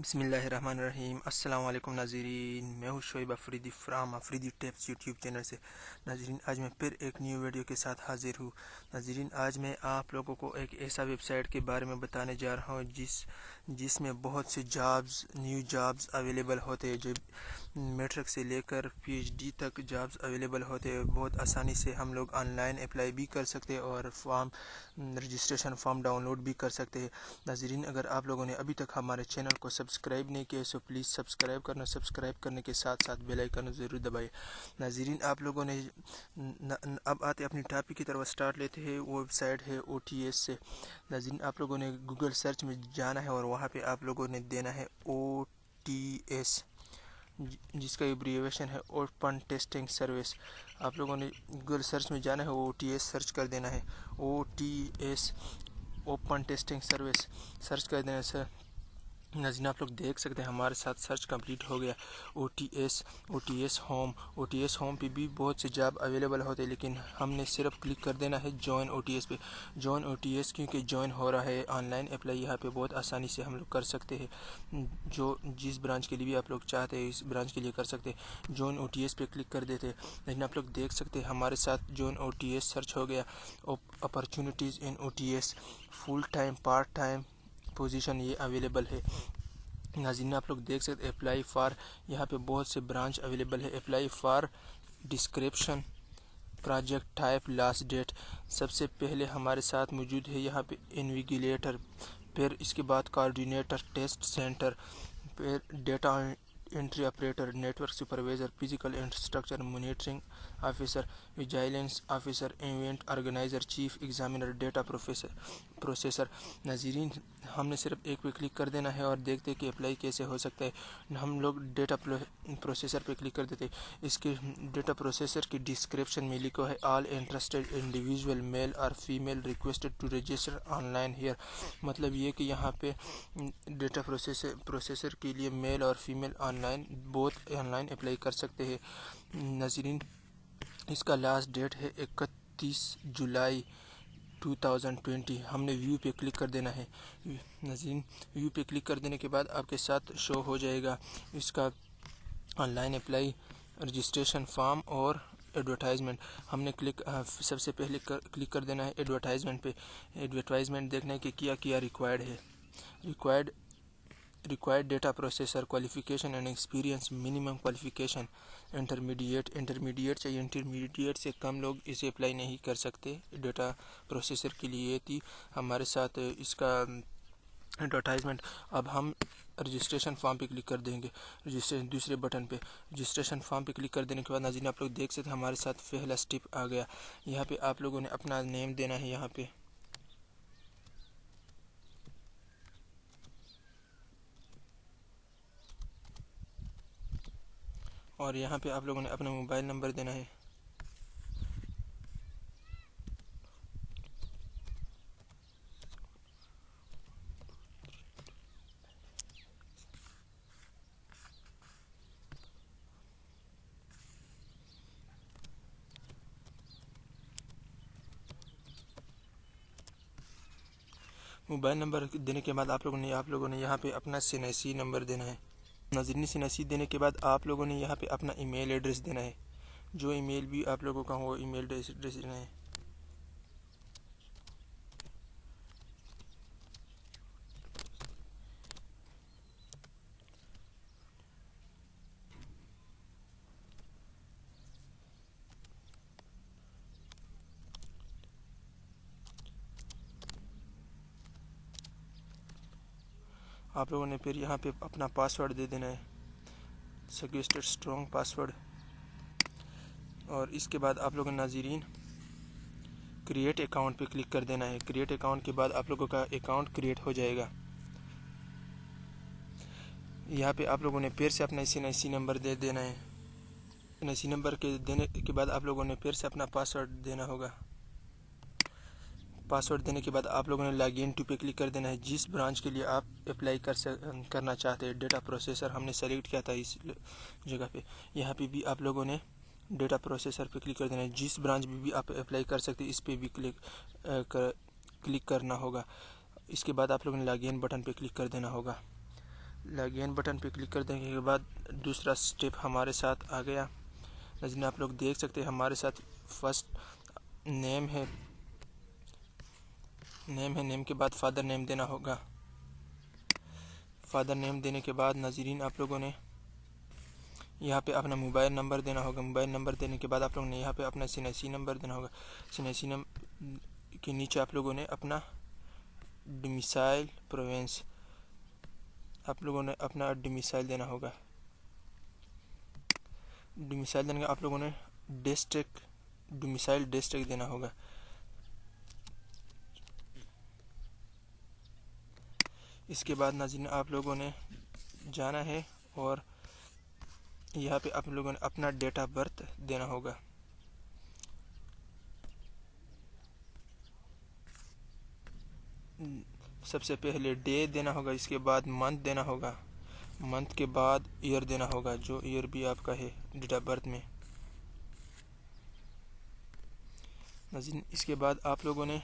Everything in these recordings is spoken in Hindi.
बिस्मिल्लाहिर्रहमानिर्रहीम। अस्सलाम वालेकुम नाज़रीन, मैं हूँ Shoaib Afridi from Afridi tips YouTube channel से। नाज़रीन, आज मैं फिर एक न्यू वीडियो के साथ हाजिर हूँ। नाज़रीन, आज मैं आप लोगों को एक ऐसा वेबसाइट के बारे में बताने जा रहा हूँ जिसमें बहुत से जॉब्स, न्यू जॉब्स अवेलेबल होते हैं। जो मैट्रिक से लेकर PhD तक जॉब्स अवेलेबल होते हैं। बहुत आसानी से हम लोग ऑनलाइन अप्लाई भी कर सकते हैं और रजिस्ट्रेशन फॉर्म डाउनलोड भी कर सकते हैं। नाज़रीन, अगर आप लोगों ने अभी तक हमारे चैनल को सब्सक्राइब नहीं किया सो प्लीज़ सब्सक्राइब करना। सब्सक्राइब करने के साथ साथ बेल आइकन ज़रूर दबाइए। नाज़रीन, आप लोगों ने अब आते अपनी टॉपिक की तरफ स्टार्ट लेते हैं। वो वेबसाइट है OTS से। नाज़रीन, आप लोगों ने गूगल सर्च में जाना है और वहाँ पे आप लोगों ने देना है OTS, जिसका एब्रीविएशन है ओपन टेस्टिंग सर्विस। आप लोगों ने गूगल सर्च में जाना है, OTS सर्च कर देना है। OTS open testing service search कर देने से नाज़रीन आप लोग देख सकते हैं हमारे साथ सर्च कंप्लीट हो गया। OTS होम पे भी बहुत से जॉब अवेलेबल होते हैं, लेकिन हमने सिर्फ क्लिक कर देना है जॉइन OTS पे। जॉइन OTS क्योंकि जॉइन हो रहा है, ऑनलाइन अप्लाई यहाँ पे बहुत आसानी से हम लोग कर सकते हैं। जो जिस ब्रांच के लिए भी आप लोग चाहते हैं इस ब्रांच के लिए कर सकते हैं। जॉइन OTS पे क्लिक कर देते हैं। लेकिन आप लोग देख सकते हैं हमारे साथ जॉइन OTS सर्च हो गया। अपॉर्चुनिटीज़ इन OTS full time part time position ये अवेलेबल है। नाज़रीन, आप लोग देख सकते अप्लाई फॉर, यहाँ पे बहुत से ब्रांच अवेलेबल है। Apply for, description, project type, last date. सबसे पहले हमारे साथ मौजूद है यहाँ पे इन्विजिलेटर, फिर इसके बाद कोऑर्डिनेटर, टेस्ट सेंटर, फिर data entry operator, network supervisor, physical infrastructure monitoring officer, vigilance officer, event organiser, chief examiner, data processor. नाज़रीन, हमने सिर्फ एक पे क्लिक कर देना है और देखते हैं कि अप्लाई कैसे हो सकता है। हम लोग डेटा प्रोसेसर पे क्लिक कर देते हैं। इसके डेटा प्रोसेसर की डिस्क्रिप्शन में लिखा है ऑल इंटरेस्टेड इंडिविजुअल मेल और female requested to register online here. मतलब ये कि यहाँ पे डेटा प्रोसेसर के लिए मेल और फीमेल ऑनलाइन अप्लाई कर सकते हैं। नाज़रीन, इसका लास्ट डेट है 31 जुलाई 2020। हमने व्यू पे क्लिक कर देना है। नाज़रीन, व्यू पे क्लिक कर देने के बाद आपके साथ शो हो जाएगा इसका ऑनलाइन अप्लाई, रजिस्ट्रेशन फॉर्म और एडवर्टाइजमेंट। हमने सबसे पहले क्लिक कर देना है एडवर्टाइजमेंट पे। एडवर्टाइजमेंट देखने के क्या रिक्वायर्ड है। Required data processor qualification and experience, minimum qualification intermediate चाहिए। इंटरमीडिएट से कम लोग इसे अप्लाई नहीं कर सकते। डेटा प्रोसेसर के लिए ये थी हमारे साथ इसका एडवर्टाइजमेंट। अब हम रजिस्ट्रेशन फॉर्म पे क्लिक कर देंगे। रजिस्ट्रेशन दूसरे बटन पे रजिस्ट्रेशन फॉर्म पे क्लिक कर देने के बाद नाज़रीन आप लोग देख सकते हैं हमारे साथ पहला स्टेप आ गया। यहाँ पे आप लोगों ने अपना नेम देना है यहाँ पे, और यहाँ पे आप लोगों ने अपना मोबाइल नंबर देना है। मोबाइल नंबर देने के बाद आप लोगों ने यहाँ पे अपना CNC नंबर देना है। नाज़रीन, CNC देने के बाद आप लोगों ने यहाँ पे अपना ईमेल एड्रेस देना है। जो ईमेल भी आप लोगों का हो ईमेल एड्रेस देना है। आप लोगों ने फिर यहाँ पे अपना पासवर्ड दे देना है, सिक्योर स्ट्रॉन्ग पासवर्ड। और इसके बाद आप लोगों ने नाज़रीन क्रिएट अकाउंट पे क्लिक कर देना है। क्रिएट अकाउंट के बाद आप लोगों का अकाउंट क्रिएट हो जाएगा। यहाँ पे आप लोगों ने फिर से अपना CNC नंबर दे देना है। CNC नंबर के देने के बाद आप लोगों ने फिर से अपना पासवर्ड देना होगा। पासवर्ड देने के बाद आप लोगों ने लॉगिन टू पे क्लिक कर देना है। जिस ब्रांच के लिए आप अप्लाई करना चाहते हैं, डेटा प्रोसेसर हमने सेलेक्ट किया था इस जगह पे। यहाँ पे भी आप लोगों ने डेटा प्रोसेसर पे क्लिक कर देना है। जिस ब्रांच में भी आप अप्लाई कर सकते हैं इस पे भी क्लिक करना होगा। इसके बाद आप लोगों ने लॉगिन बटन पे क्लिक कर देना होगा। लॉगिन बटन पे क्लिक कर देने के बाद दूसरा स्टेप हमारे साथ आ गया। नाज़रीन आप लोग देख सकते हैं हमारे साथ फर्स्ट नेम है, नेम के बाद फादर नेम देना होगा। फादर नेम देने के बाद नाज़रीन आप लोगों ने यहाँ पे अपना मोबाइल नंबर देना होगा। मोबाइल नंबर देने के बाद आप लोगों ने यहाँ पे अपना सीएनसी नंबर देना होगा। सीएनसी नंबर के नीचे आप लोगों ने अपना डोमिसाइल प्रोविंस, आप लोगों ने अपना डोमिसाइल देना होगा। डोमिसाइल देने का आप लोगों ने डिस्ट्रिक्ट, डोमिसाइल डिस्ट्रिक्ट देना होगा। इसके बाद नाज़रीन आप लोगों ने जाना है और यहाँ पे आप लोगों ने अपना डेट ऑफ बर्थ देना होगा। सबसे पहले डे देना होगा, इसके बाद मंथ देना होगा, मंथ के बाद ईयर देना होगा, जो ईयर भी आपका है डेट ऑफ बर्थ में। नाज़रीन इसके बाद आप लोगों ने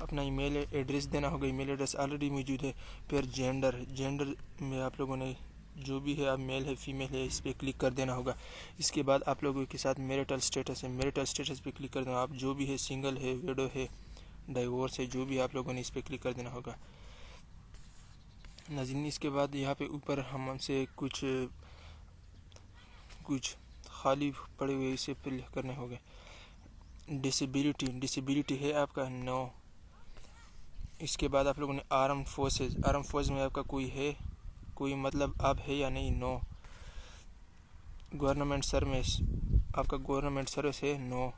अपना ईमेल एड्रेस देना होगा। ईमेल एड्रेस ऑलरेडी मौजूद है। फिर जेंडर में आप लोगों ने जो भी है, आप मेल है फीमेल है, इस पर क्लिक कर देना होगा। इसके बाद आप लोगों के साथ मैरिटल स्टेटस है, मैरिटल स्टेटस पे क्लिक कर देना। आप जो भी है, सिंगल है, विडो है, डाइवोर्स है, जो भी आप लोगों ने इस पर क्लिक कर देना होगा। नाज़रीन इसके बाद यहाँ पे ऊपर हमसे कुछ खाली पड़े हुए इसे फिल करने होंगे। डिसेबिलिटी है आपका नो। इसके बाद आप लोगों ने आर्म फोर्स में आपका कोई मतलब आप है या नहीं, नो। गवर्नमेंट सर्विस, आपका गवर्नमेंट सर्विस है, नो।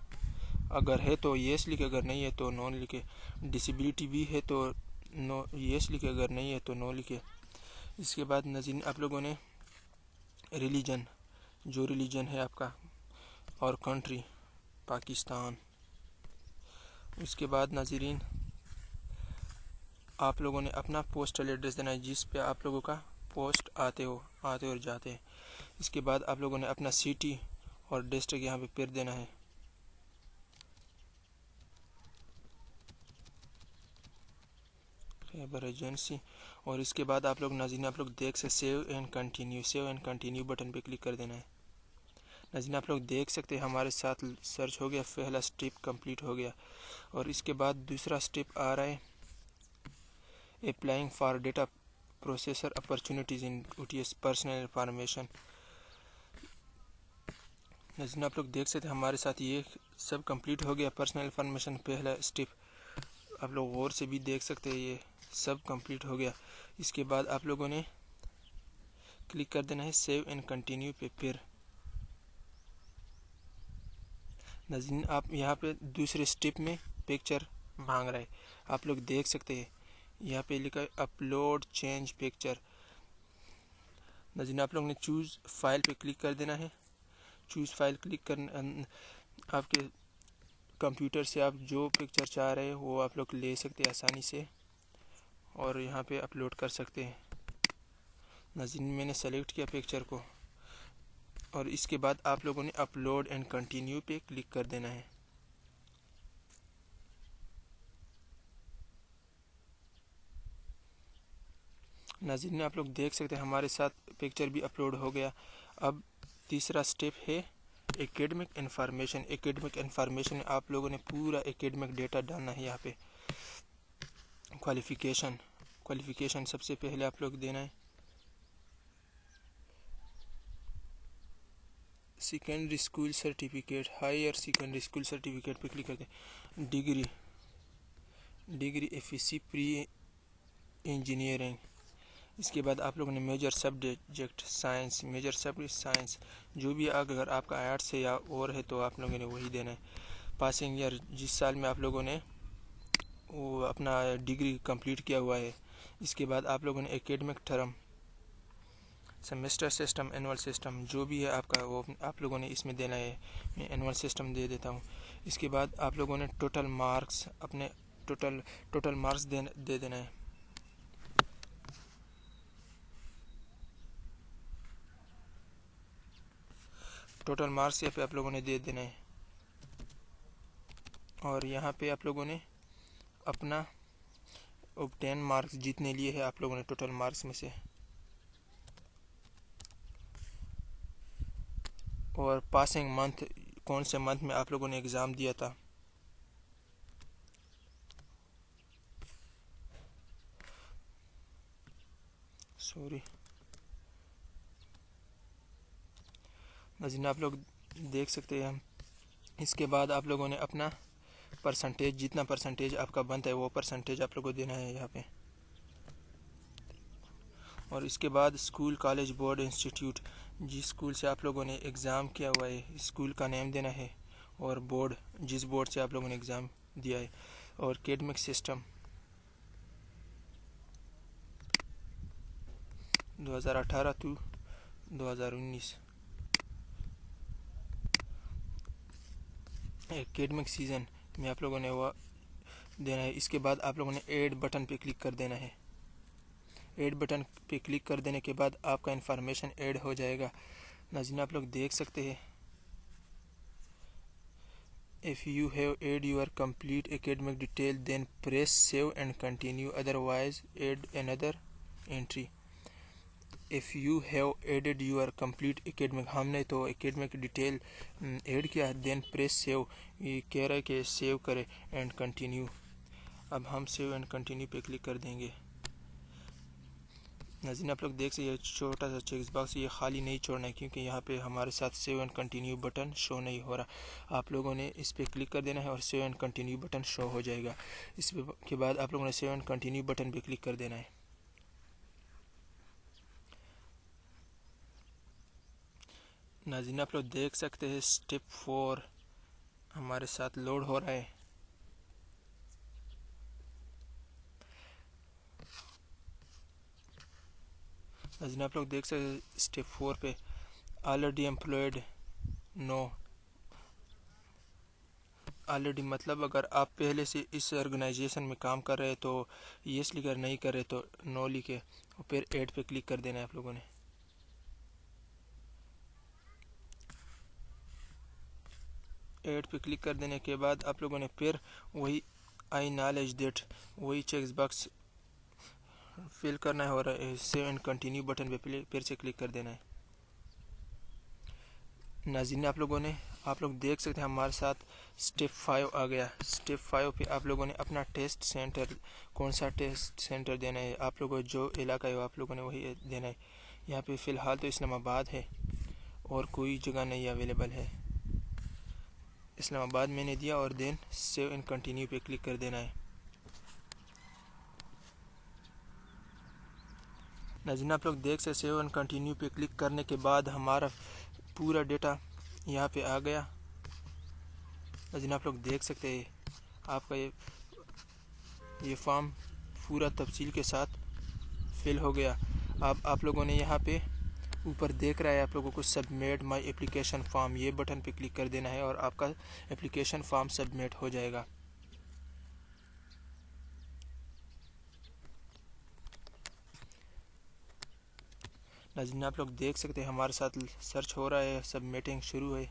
अगर है तो येस लिखे, अगर नहीं है तो नो लिखे। डिसेबिलिटी भी है तो नो येस लिखे, अगर नहीं है तो नो लिखे। इसके बाद नाज़रीन आप लोगों ने रिलीजन, जो रिलीजन है आपका, और कंट्री पाकिस्तान। उसके बाद नाज़रीन आप लोगों ने अपना पोस्टल एड्रेस देना है, जिस पे आप लोगों का पोस्ट आते और जाते हैं। इसके बाद आप लोगों ने अपना सिटी और डिस्ट्रिक्ट यहाँ पे फिर देना है। एजेंसी। और इसके बाद आप लोग नाज़रीन आप लोग देख सकते सेव एंड कंटिन्यू बटन पे क्लिक कर देना है। नाज़रीन आप लोग देख सकते हैं हमारे साथ सर्च हो गया, पहला स्टेप कंप्लीट हो गया। और इसके बाद दूसरा स्टेप आ रहा है applying for data processor opportunities in OTS personal information. नाज़रीन आप लोग देख सकते हैं हमारे साथ ये सब कंप्लीट हो गया। पर्सनल इंफॉर्मेशन पहला स्टेप आप लोग गौर से भी देख सकते हैं, ये सब कंप्लीट हो गया। इसके बाद आप लोगों ने क्लिक कर देना है सेव एंड कंटिन्यू पे। फिर नाज़रीन आप यहाँ पे दूसरे स्टेप में पिक्चर मांग रहा है, आप लोग देख सकते हैं यहाँ पे लिखा है अपलोड चेंज पिक्चर। नाज़रीन आप लोग ने चूज़ फाइल पे क्लिक कर देना है। चूज़ फाइल क्लिक करने आपके कंप्यूटर से आप जो पिक्चर चाह रहे हैं वो आप लोग ले सकते हैं आसानी से और यहाँ पे अपलोड कर सकते हैं। नाज़रीन मैंने सेलेक्ट किया पिक्चर को और इसके बाद आप लोगों ने अपलोड एंड कंटिन्यू पे क्लिक कर देना है। नाज़रीन आप लोग देख सकते हैं हमारे साथ पिक्चर भी अपलोड हो गया। अब तीसरा स्टेप है एकेडमिक इन्फॉर्मेशन। एकेडमिक इन्फॉर्मेशन में आप लोगों ने पूरा एकेडमिक डेटा डालना है। यहाँ पे क्वालिफिकेशन सबसे पहले आप लोग देना है। Secondary school certificate, higher secondary school certificate पे क्लिक कर दें। Degree FPSC pre engineering. इसके बाद आप लोगों ने major subject science, major subject science जो भी, अगर आपका आर्ट्स है या और है तो आप लोगों ने वही देना है। पासिंग ईयर, जिस साल में आप लोगों ने वो अपना डिग्री कंप्लीट किया हुआ है। इसके बाद आप लोगों ने academic term, semester system, annual system जो भी है आपका वो आप लोगों ने इसमें देना है। मैं एनुअल सिस्टम दे देता हूँ। इसके बाद आप लोगों ने टोटल मार्क्स, अपने टोटल मार्क्स दे देना है। टोटल मार्क्स यहाँ पे आप लोगों ने दे देना है और यहाँ पे आप लोगों ने अपना ऑब्टेन मार्क्स जितने लिए है आप लोगों ने टोटल मार्क्स में से और पासिंग मंथ, कौन से मंथ में आप लोगों ने एग्ज़ाम दिया था। सॉरी नाज़रीन, आप लोग देख सकते हैं। इसके बाद आप लोगों ने अपना परसेंटेज, जितना परसेंटेज आपका बनता है वो परसेंटेज आप लोगों को देना है यहाँ पे। और इसके बाद स्कूल, कॉलेज, बोर्ड, इंस्टीट्यूट, जिस स्कूल से आप लोगों ने एग्ज़ाम किया हुआ है स्कूल का नेम देना है, और बोर्ड, जिस बोर्ड से आप लोगों ने एग्ज़ाम दिया है, और academic system 2018 to 2019 academic season में आप लोगों ने वो देना है। इसके बाद आप लोगों ने ऐड बटन पे क्लिक कर देना है। ऐड बटन पे क्लिक कर देने के बाद आपका इंफॉर्मेशन ऐड हो जाएगा। नाज़रीन, आप लोग देख सकते हैं, if you have add your complete academic detail then press save and continue, otherwise add another entry. If you have added your complete academic, हमने तो एकेडमिक डिटेल ऐड किया, देन प्रेस सेव, ये कह रहा है कि सेव करें, एंड कंटिन्यू। अब हम सेव एंड कंटिन्यू पे क्लिक कर देंगे। नाज़रीन, आप लोग देख सकते हैं छोटा सा चेक बॉक्स ये खाली नहीं छोड़ना है, क्योंकि यहाँ पे हमारे साथ save and continue button show नहीं हो रहा। आप लोगों ने इस पर क्लिक कर देना है और save and continue button show हो जाएगा। इसके बाद आप लोगों ने सेव एंड कंटिन्यू बटन पे क्लिक कर देना है। नाज़रीन, आप लोग देख सकते हैं स्टेप 4 हमारे साथ लोड हो रहा है। नाज़रीन, आप लोग देख सकते हैं स्टेप 4 पे ऑलरेडी एम्प्लॉयड, नो। ऑलरेडी मतलब अगर आप पहले से इस ऑर्गेनाइजेशन में काम कर रहे हैं तो यस लिखकर, नहीं कर रहे तो नो लिखे, और फिर ऐड पे क्लिक कर देना है आप लोगों ने। ऐड पे क्लिक कर देने के बाद आप लोगों ने फिर वही आई नॉलेज दैट, वही चेक बॉक्स फिल करना है और सेव एंड कंटिन्यू बटन पे फिर से क्लिक कर देना है। नाज़रीन, आप लोग देख सकते हैं हमारे साथ स्टेप 5 आ गया। स्टेप 5 पे आप लोगों ने अपना टेस्ट सेंटर, कौन सा टेस्ट सेंटर देना है, आप लोगों को जो इलाका है आप लोगों ने वही देना है। यहाँ पे फ़िलहाल तो इस्लामाबाद है और कोई जगह नहीं अवेलेबल है। इस्लामाबाद मैंने दिया और देन सेव एंड कंटिन्यू पे क्लिक कर देना है। नाज़रीन, आप लोग देख सकते सेव एंड कंटिन्यू पे क्लिक करने के बाद हमारा पूरा डेटा यहाँ पे आ गया। नाज़रीन, आप लोग देख सकते हैं आपका ये फॉर्म पूरा तफसील के साथ फिल हो गया। अब आप लोगों ने यहाँ पे ऊपर देख रहा है आप लोगों को सबमिट माय एप्लीकेशन फॉर्म, ये बटन पे क्लिक कर देना है और आपका एप्लीकेशन फॉर्म सबमिट हो जाएगा। नाज़रीन, आप लोग देख सकते हैं हमारे साथ सर्च हो रहा है, सबमिटिंग शुरू है।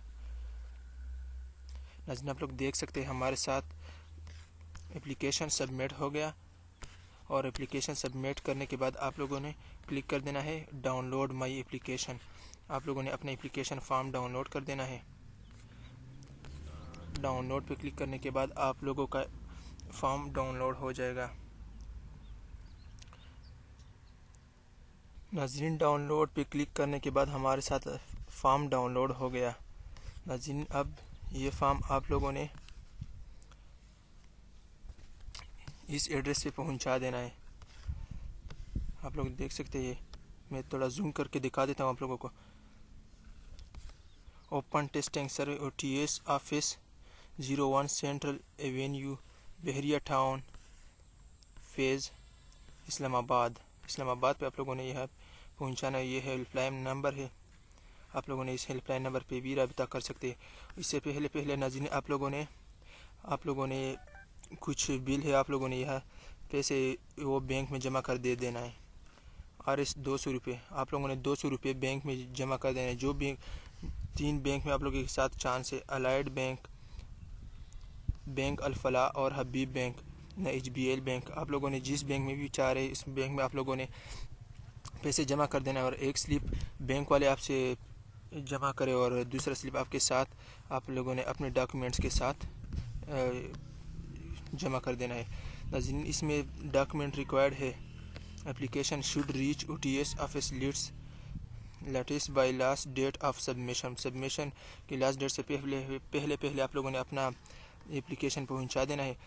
नाज़रीन, आप लोग देख सकते हैं हमारे साथ एप्लीकेशन सबमिट हो गया, और एप्लीकेशन सबमिट करने के बाद आप लोगों ने क्लिक कर देना है डाउनलोड माय एप्लीकेशन। आप लोगों ने अपना एप्लीकेशन फॉर्म डाउनलोड कर देना है। डाउनलोड पे क्लिक करने के बाद आप लोगों का फॉर्म डाउनलोड हो जाएगा। नाज़रीन, डाउनलोड पे क्लिक करने के बाद हमारे साथ फॉर्म डाउनलोड हो गया। नाज़रीन, अब ये फॉर्म आप लोगों ने इस एड्रेस पे पहुंचा देना है। आप लोग देख सकते हैं, मैं थोड़ा जूम करके दिखा देता हूँ आप लोगों को। ओपन टेस्टिंग सर्वे OTS ऑफिस 01 सेंट्रल एवेन्यू, बहरिया टाउन, फेज़, इस्लामाबाद पे आप लोगों ने यह पहुंचाना है। ये हेल्पलाइन नंबर है, आप लोगों ने इस हेल्पलाइन नंबर पे भी रब्ता कर सकते हैं। इससे पहले नाज़रीन, आप लोगों ने कुछ बिल है, आप लोगों ने यह पैसे वो बैंक में जमा कर दे देना है। RS 200 रुपये, आप लोगों ने 200 रुपये बैंक में जमा कर देना है। जो बैंक 3 बैंक में आप लोगों के साथ चांस है, अलाइड बैंक, बैंक अल-फलाह और हबीब बैंक न HBL बैंक। आप लोगों ने जिस बैंक में भी चाह रहे इस बैंक में आप लोगों ने पैसे जमा कर देना है, और एक स्लिप बैंक वाले आपसे जमा करें और दूसरा स्लिप आपके साथ आप लोगों ने अपने डॉक्यूमेंट्स के साथ जमा कर देना है। नाज़रीन, इसमें डॉक्यूमेंट रिक्वायर्ड है। Application should reach OTS office latest by last date of submission की लास्ट डेट से पहले आप लोगों ने अपना एप्लीकेशन पहुंचा देना है।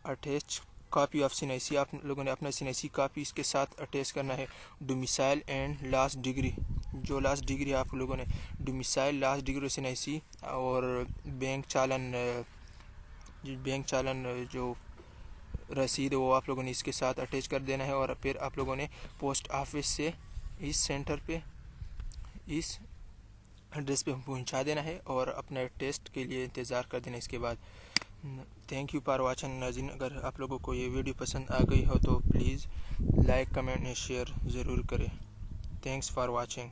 अटैच कॉपी ऑफ CNIC, आप लोगों ने अपना CNIC कॉपी इसके साथ अटैच करना है। डोमिसाइल एंड लास्ट डिग्री, जो लास्ट डिग्री आप लोगों ने डोमिसाइल, लास्ट डिग्री CNIC और बैंक चालन जो रसीद वो आप लोगों ने इसके साथ अटैच कर देना है। और फिर आप लोगों ने पोस्ट ऑफिस से इस सेंटर पे, इस एड्रेस पे पहुंचा देना है और अपने टेस्ट के लिए इंतज़ार कर देना। इसके बाद थैंक यू फॉर वाचिंग। नाज़रीन, अगर आप लोगों को ये वीडियो पसंद आ गई हो तो please like, comment and share ज़रूर करें। Thanks for watching.